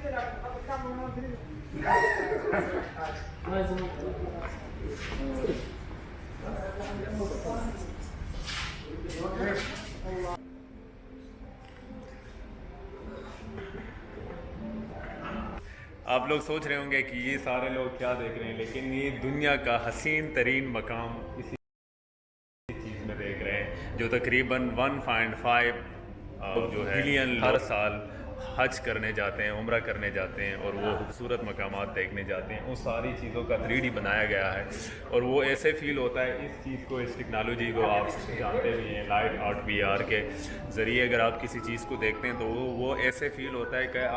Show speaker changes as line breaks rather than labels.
आप लोग सोच रहे होंगे कि ये सारे लोग क्या देख रहे हैं, लेकिन ये दुनिया का हसीन तरीन मकाम इसी चीज़ में देख रहे हैं, जो तकरीबन 1.5 जो है बिलियन हर साल हज करने जाते हैं, उम्रा करने जाते हैं और वो खूबसूरत मकामात देखने जाते हैं। उन सारी चीज़ों का 3D बनाया गया है और वो ऐसे फील होता है। इस चीज़ को, इस टेक्नोलॉजी को आप जानते भी हैं, लाइट आर्ट VR के ज़रिए अगर आप किसी चीज़ को देखते हैं तो वो ऐसे फील होता है कि आप